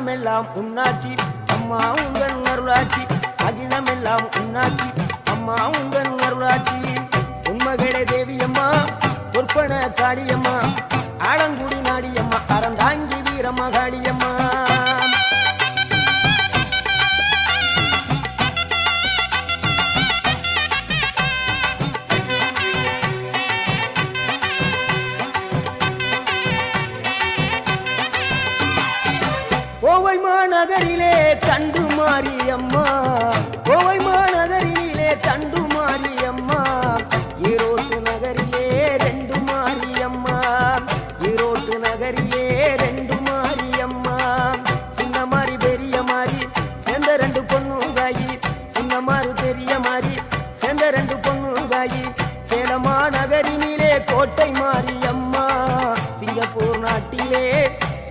அகிலமெல்லாம் உன்னாட்சி அம்மா உங்கள் அருளாட்சி அகிலமெல்லாம் உன்னாட்சி அம்மா உங்கள் அருளாட்சி உண்மகளே தேவியம்மா பொற்பன காளியம்மா ஆலங்குடி நாடியம்மா அறந்தாங்கி வீரம்மா காளியம்மா கோவை மாநகரிலே தண்டு மாரியம்மா கோவை